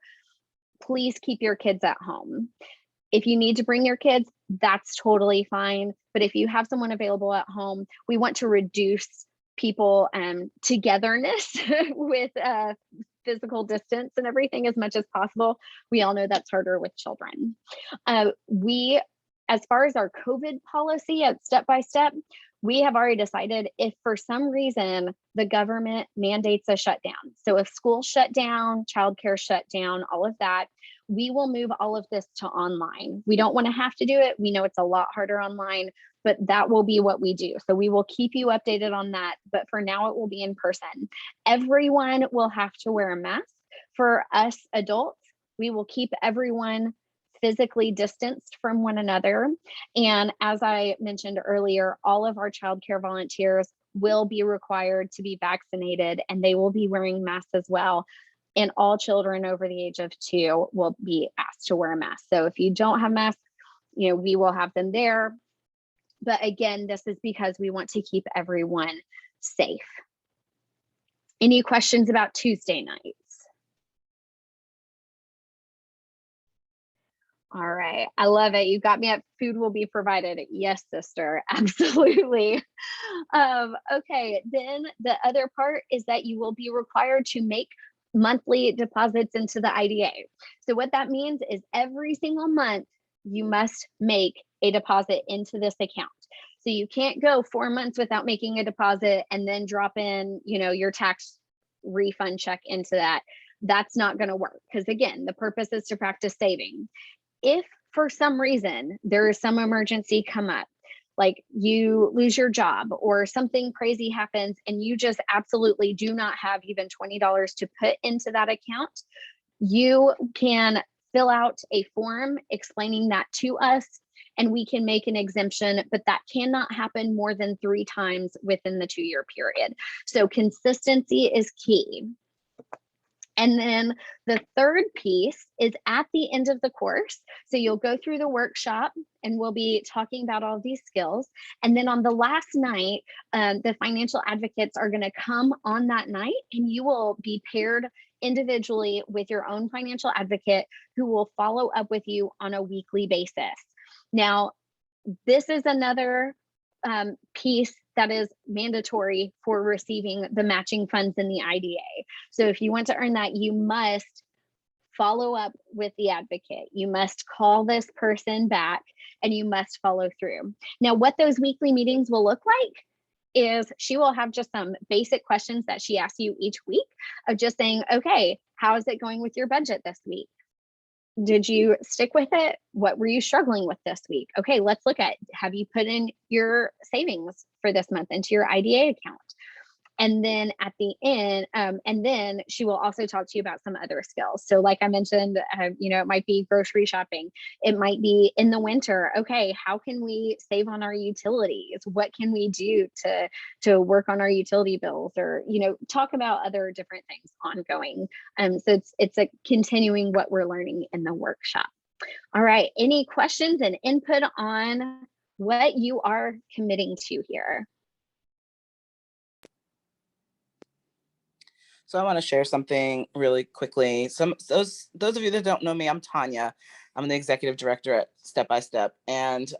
please keep your kids at home. If you need to bring your kids, that's totally fine. But if you have someone available at home, we want to reduce people togetherness with physical distance and everything as much as possible. We all know that's harder with children. As far as our COVID policy at Step by Step, we have already decided if for some reason the government mandates a shutdown. So if schools shut down, childcare shut down, all of that, we will move all of this to online. We don't want to have to do it. We know it's a lot harder online, but that will be what we do. So we will keep you updated on that. But for now, it will be in person. Everyone will have to wear a mask. For us adults, we will keep everyone physically distanced from one another. And as I mentioned earlier, all of our childcare volunteers will be required to be vaccinated, and they will be wearing masks as well. And all children over the age of 2 will be asked to wear a mask. So if you don't have masks, we will have them there. But again, this is because we want to keep everyone safe. Any questions about Tuesday nights? All right, I love it. You got me at food will be provided. Yes, sister, absolutely. Okay, then the other part is that you will be required to make monthly deposits into the IDA. So what that means is every single month, you must make a deposit into this account. So you can't go 4 months without making a deposit and then drop in, your tax refund check into that. That's not going to work because again, the purpose is to practice saving. If for some reason there is some emergency come up, like you lose your job or something crazy happens and you just absolutely do not have even $20 to put into that account, you can fill out a form explaining that to us and we can make an exemption, but that cannot happen more than 3 times within the 2-year period. So consistency is key. And then the third piece is at the end of the course. So you'll go through the workshop and we'll be talking about all of these skills. And then on the last night, the financial advocates are going to come on that night and you will be paired individually with your own financial advocate who will follow up with you on a weekly basis. Now, this is another piece that is mandatory for receiving the matching funds in the IDA. So if you want to earn that, you must follow up with the advocate. You must call this person back and you must follow through. Now, what those weekly meetings will look like is she will have just some basic questions that she asks you each week of just saying, okay, how is it going with your budget this week? Did you stick with it? What were you struggling with this week? Okay, let's look at, have you put in your savings for this month into your IDA account? And then at the end, and then she will also talk to you about some other skills. So like I mentioned, it might be grocery shopping. It might be in the winter. Okay, how can we save on our utilities? What can we do to work on our utility bills, or talk about other different things ongoing. So it's a continuing what we're learning in the workshop. All right, any questions and input on what you are committing to here? So I want to share something really quickly. Those of you that don't know me, I'm Tanya. I'm the executive director at Step by Step, and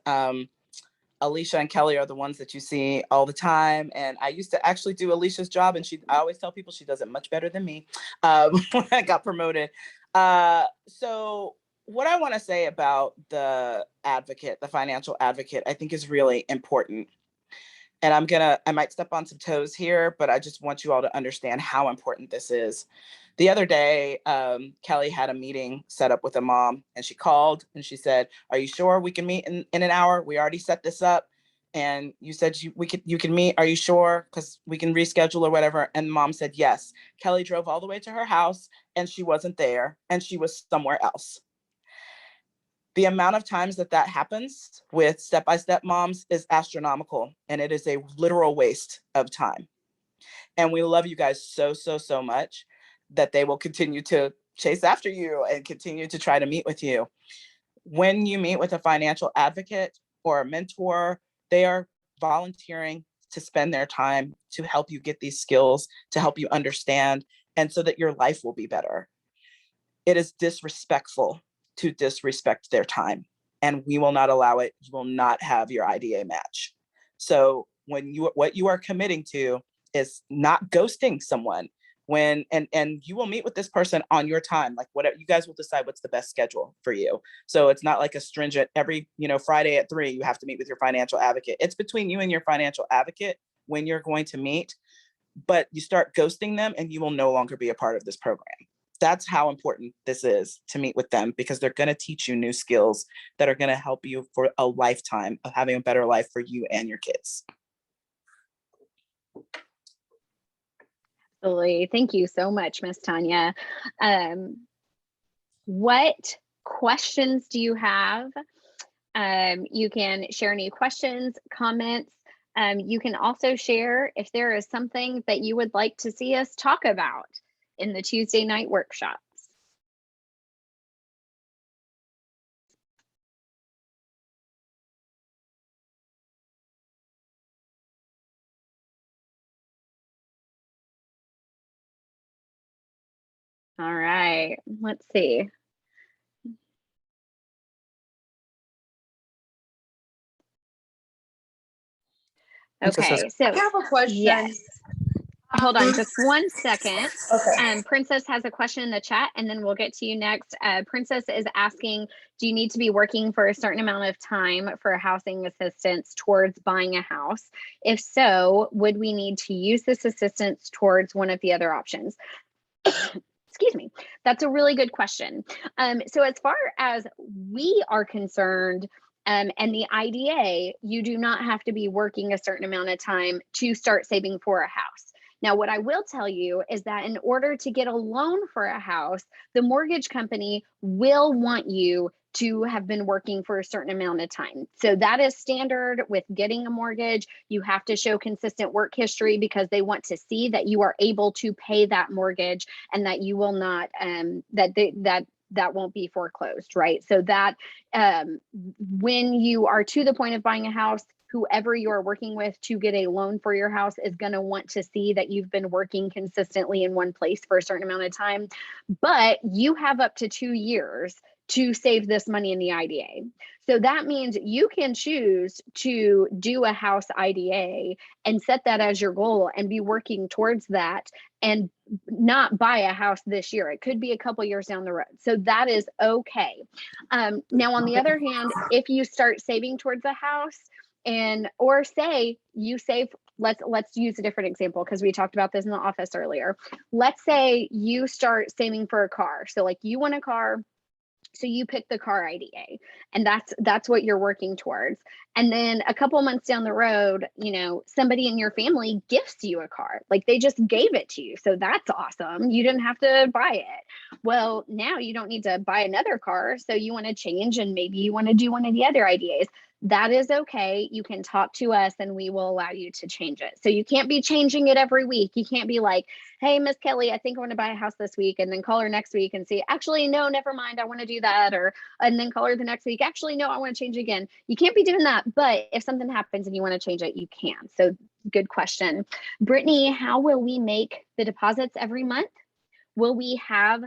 Alicia and Kelly are the ones that you see all the time. And I used to actually do Alicia's job, and I always tell people she does it much better than me when I got promoted. So what I want to say about the advocate, the financial advocate, I think is really important. And I might step on some toes here, but I just want you all to understand how important this is. The other day, Kelly had a meeting set up with a mom, and she called and she said, "Are you sure we can meet in an hour? We already set this up. And you said you can meet. Are you sure? Because we can reschedule or whatever." And mom said, yes. Kelly drove all the way to her house and she wasn't there and she was somewhere else. The amount of times that happens with Step by Step moms is astronomical, and it is a literal waste of time. And we love you guys so, so, so much that they will continue to chase after you and continue to try to meet with you. When you meet with a financial advocate or a mentor, they are volunteering to spend their time to help you get these skills, to help you understand, and so that your life will be better. It is disrespectful to disrespect their time, and we will not allow it. You will not have your IDA match. So what you are committing to is not ghosting someone when, and you will meet with this person on your time, like whatever, you guys will decide what's the best schedule for you. So it's not like a stringent every, Friday at 3, you have to meet with your financial advocate. It's between you and your financial advocate when you're going to meet, but you start ghosting them and you will no longer be a part of this program. That's how important this is, to meet with them, because they're going to teach you new skills that are going to help you for a lifetime of having a better life for you and your kids. Absolutely. Thank you so much, Miss Tanya. What questions do you have? You can share any questions, comments. You can also share if there is something that you would like to see us talk about in the Tuesday night workshops. All right, let's see. Okay, so I have a question. yes. Hold on just 1 second. Okay. Princess has a question in the chat, and then we'll get to you next. Princess is asking, do you need to be working for a certain amount of time for housing assistance towards buying a house? If so, would we need to use this assistance towards one of the other options? Excuse me. That's a really good question. So as far as we are concerned, and the IDA, you do not have to be working a certain amount of time to start saving for a house. Now, what I will tell you is that in order to get a loan for a house, the mortgage company will want you to have been working for a certain amount of time. So that is standard with getting a mortgage. You have to show consistent work history because they want to see that you are able to pay that mortgage and that you will not, that won't be foreclosed, right? So that when you are to the point of buying a house, whoever you're working with to get a loan for your house is going to want to see that you've been working consistently in one place for a certain amount of time. But you have up to 2 years to save this money in the IDA. So that means you can choose to do a house IDA and set that as your goal and be working towards that and not buy a house this year. It could be a couple years down the road. So that is okay. Now, on the other hand, if you start saving towards a house, or say you save, let's use a different example because we talked about this in the office earlier. Let's say you start saving for a car. So like you want a car, so you pick the car IDA, and that's what you're working towards. And then a couple months down the road, somebody in your family gifts you a car, like they just gave it to you. So that's awesome. You didn't have to buy it. Well, now you don't need to buy another car. So you want to change, and maybe you want to do one of the other IDAs. That is okay. You can talk to us and we will allow you to change it. So you can't be changing it every week. You can't be like, hey, Miss Kelly, I think I want to buy a house this week, and then call her next week and say, actually, no, never mind, I want to do that. And then call her the next week, actually, no, I want to change again. You can't be doing that. But if something happens and you want to change it, you can. So good question. Brittany, how will we make the deposits every month? Will we have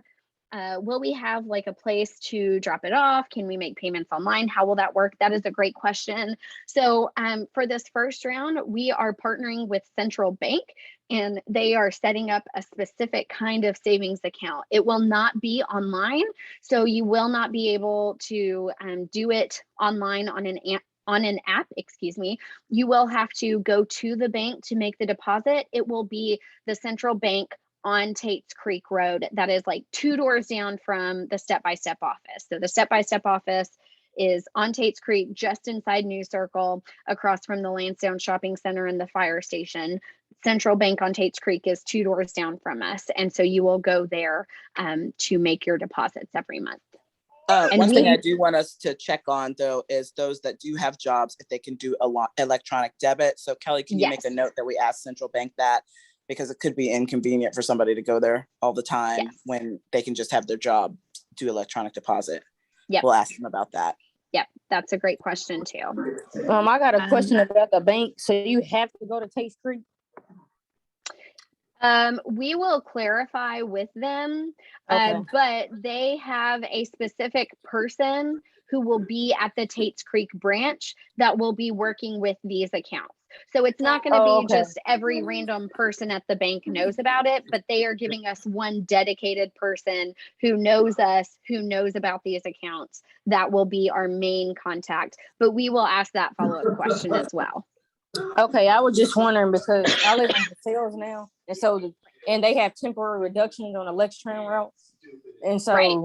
like a place to drop it off? Can we make payments online? How will that work? That is a great question. So for this first round, we are partnering with Central Bank, and they are setting up a specific kind of savings account. It will not be online, so you will not be able to do it online on an app, excuse me. You will have to go to the bank to make the deposit. It will be the Central Bank on Tate's Creek Road. That is like 2 doors down from the Step by Step office. So the Step by Step office is on Tate's Creek, just inside New Circle, across from the Lansdowne Shopping Center and the fire station. Central Bank on Tate's Creek is 2 doors down from us. And so you will go there to make your deposits every month. One thing I do want us to check on, though, is those that do have jobs, if they can do electronic debit. So Kelly, can you make a note that we ask Central Bank that? Because it could be inconvenient for somebody to go there all the time when they can just have their job do electronic deposit. Yep. We'll ask them about that. Yep, that's a great question too. I got a question about the bank. So you have to go to Taste Creek? We will clarify with them, Okay. but they have a specific person who will be at the Tates Creek branch that will be working with these accounts. So it's not going to be okay. just every random person at the bank knows about it, but they are giving us one dedicated person who knows us, who knows about these accounts. That will be our main contact, but we will ask that follow-up question as well. Okay, I was just wondering because I live in the sales now, and so and they have temporary reductions on the Lextran routes, and so Right.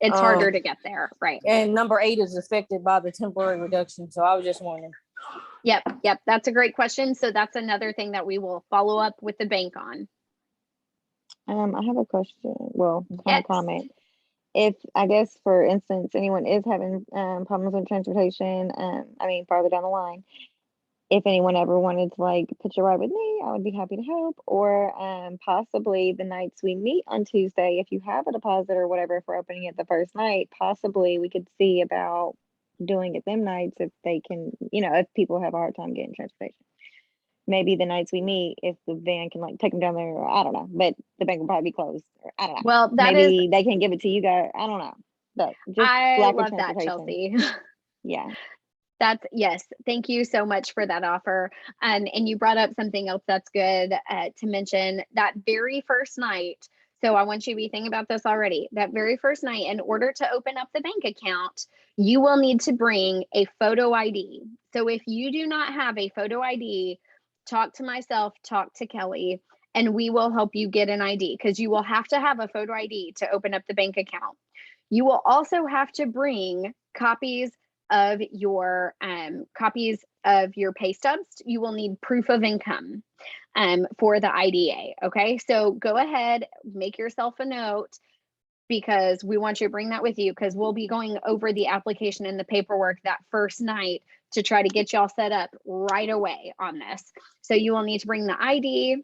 It's harder to get there, right? And number 8 is affected by the temporary reduction. So I was just wondering. Yep, that's a great question. So that's another thing that we will follow up with the bank on. I have a question. Well, kind Yes. of comment. If I guess, for instance, anyone is having problems with transportation, farther down the line, if anyone ever wanted to like pitch a ride with me, I would be happy to help. Or possibly the nights we meet on Tuesday, if you have a deposit or whatever, if we're opening it the first night, possibly we could see about doing it them nights if they can, if people have a hard time getting transportation. Maybe the nights we meet, if the van can like take them down there, or I don't know, but the bank will probably be closed. Or I don't know. Well, maybe they can give it to you guys. I don't know. But just I lack of love that, transportation. Chelsea. Yeah. Yes. Thank you so much for that offer. And you brought up something else that's good to mention. That very first night, so I want you to be thinking about this already. That very first night, in order to open up the bank account, you will need to bring a photo ID. So if you do not have a photo ID, talk to myself, talk to Kelly, and we will help you get an ID, because you will have to have a photo ID to open up the bank account. You will also have to bring copies of your pay stubs. You will need proof of income for the IDA. Okay, so go ahead, make yourself a note, because we want you to bring that with you, because we'll be going over the application and the paperwork that first night to try to get y'all set up right away on this. So you will need to bring the ID,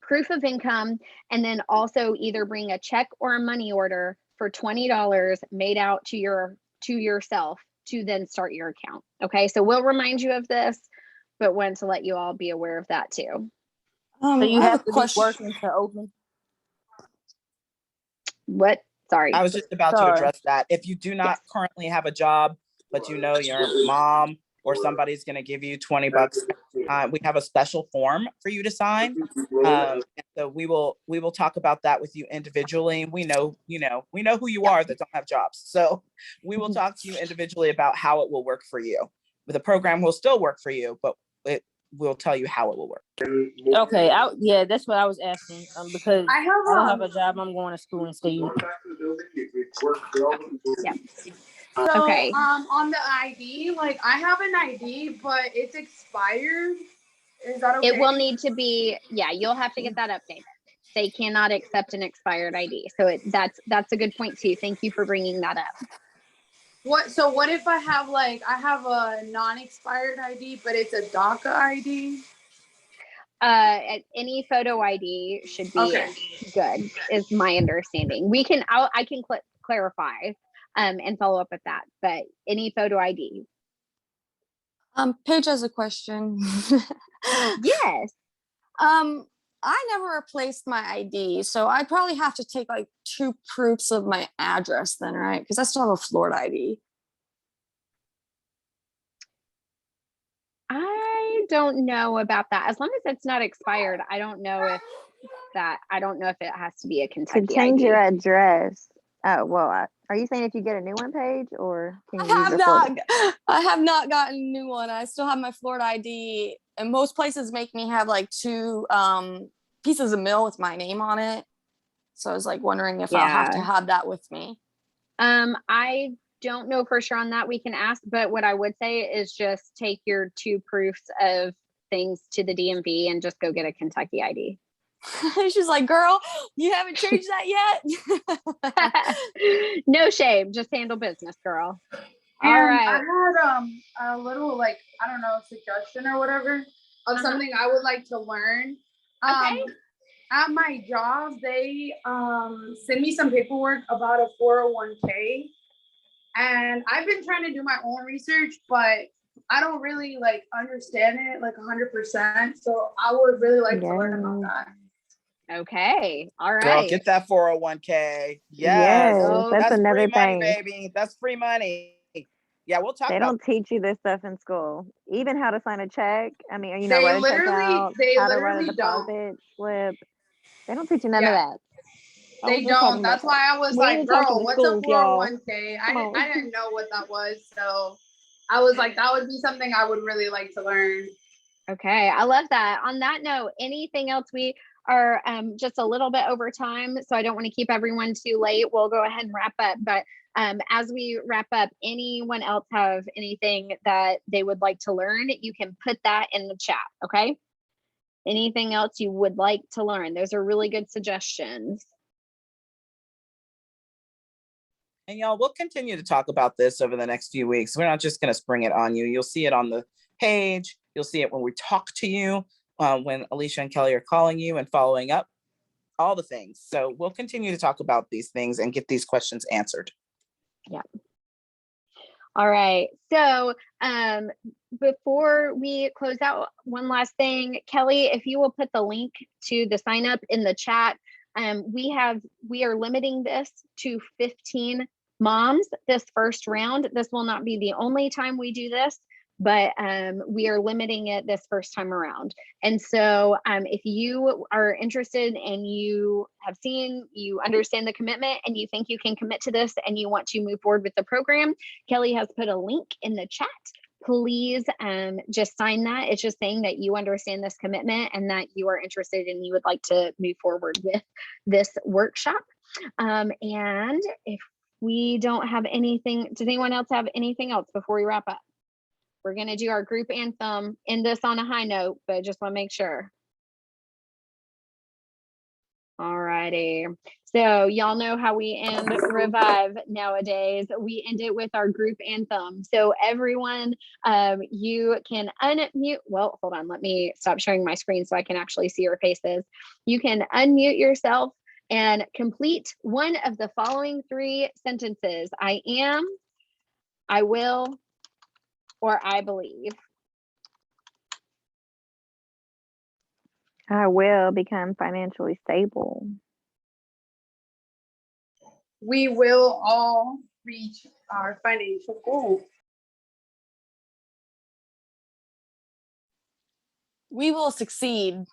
proof of income, and then also either bring a check or a money order for $20 made out to yourself to then start your account. Okay, so we'll remind you of this, but want to let you all be aware of that too. So you I have a to be working to open? What? Sorry. I was just about to address that. If you do not currently have a job, but your mom or somebody's going to give you $20, we have a special form for you to sign. And so we will talk about that with you individually. We know who you are that don't have jobs. So we will talk to you individually about how it will work for you. But the program will still work for you, but we'll tell you how it will work. Okay, that's what I was asking. Because I don't have a job. I'm going to school instead. Yeah. So, Okay. on the ID, like I have an ID, but it's expired. Is that okay? It will need to be, you'll have to get that updated. They cannot accept an expired ID. So that's a good point too. Thank you for bringing that up. What if I have a non-expired ID, but it's a DACA ID? Any photo ID should be good, is my understanding. I can clarify and follow up with that, but any photo ID. Paige has a question. Yes. I never replaced my ID, so I'd probably have to take like 2 proofs of my address then, right? Because I still have a Florida ID. I don't know about that. As long as it's not expired, I don't know if it has to be a Kentucky To change ID. your address. Oh, well, are you saying if you get a new one, Paige, or can you use your Florida? I have not gotten a new one. I still have my Florida ID, and most places make me have like 2 pieces of mail with my name on it. So I was like wondering if I'll have to have that with me. I don't know for sure on that. We can ask, but what I would say is just take your 2 proofs of things to the DMV and just go get a Kentucky ID. She's like, girl, you haven't changed that yet? No shame, just handle business, girl. And all right. I had a little suggestion or whatever of something I would like to learn. Okay. At my job, they send me some paperwork about a 401k. And I've been trying to do my own research, but I don't really like understand it like 100%. So I would really like to learn about that. Okay. All Girl, right. get that 401k. Yes, Yes. Oh, that's That's another free money, thing. baby. That's free money. Yeah, we'll talk They about don't teach you this stuff in school. Even how to sign a check. I mean, They write a check literally, out, they how to write a literally don't. deposit slip. They don't teach you none of Yeah, that. I they was just talking don't. about That's that. why I was We like, ain't talking girl, to what's a schools, y'all. 401k? Come on. I didn't know what that was. So I was like, that would be something I would really like to learn. Okay, I love that. On that note, anything else? We are just a little bit over time, so I don't want to keep everyone too late. We'll go ahead and wrap up. But as we wrap up, anyone else have anything that they would like to learn? You can put that in the chat, okay? Anything else you would like to learn? Those are really good suggestions. And y'all, we'll continue to talk about this over the next few weeks. We're not just going to spring it on you. You'll see it on the page. You'll see it when we talk to you, when Alicia and Kelly are calling you and following up, all the things. So we'll continue to talk about these things and get these questions answered. Yeah. All right. So before we close out, one last thing, Kelly, if you will put the link to the sign up in the chat. We are limiting this to 15 moms this first round. This will not be the only time we do this, but we are limiting it this first time around. And so if you are interested and you have seen, you understand the commitment and you think you can commit to this and you want to move forward with the program, Kelly has put a link in the chat. Please just sign that. It's just saying that you understand this commitment and that you are interested and you would like to move forward with this workshop. And if we don't have anything, does anyone else have anything else before we wrap up? We're going to do our group anthem, end this on a high note, but just want to make sure. All righty. So y'all know how we end Revive nowadays. We end it with our group anthem. So everyone, you can unmute. Well, hold on. Let me stop sharing my screen so I can actually see your faces. You can unmute yourself and complete one of the following 3 sentences. I am, I will, or I believe. I will become financially stable. We will all reach our financial goals. We will succeed.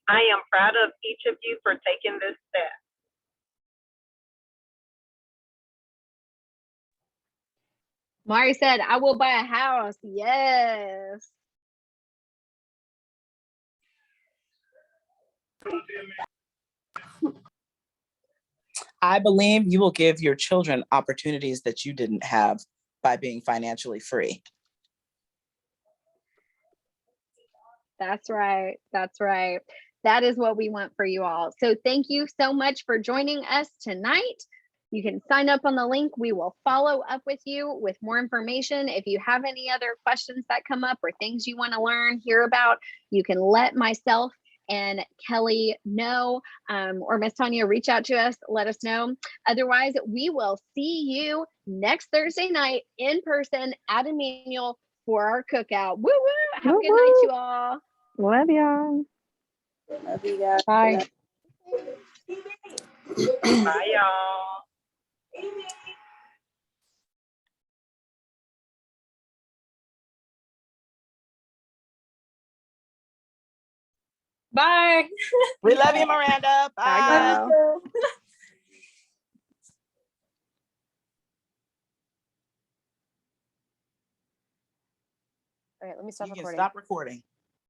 I am proud of each of you for taking this step. Mari said, I will buy a house. Yes. I believe you will give your children opportunities that you didn't have by being financially free. That's right. That's right. That is what we want for you all. So thank you so much for joining us tonight. You can sign up on the link. We will follow up with you with more information. If you have any other questions that come up or things you want to learn, hear about, you can let myself and Kelly know, or Miss Tanya, reach out to us, let us know. Otherwise, we will see you next Thursday night in person at Emmanuel for our cookout. Woo woo! Have a good night, you all. Love y'all. Love you guys. Bye. Bye, y'all. Bye. We love you, Miranda. Bye. Bye, girl. All right, let me stop You can recording. stop recording.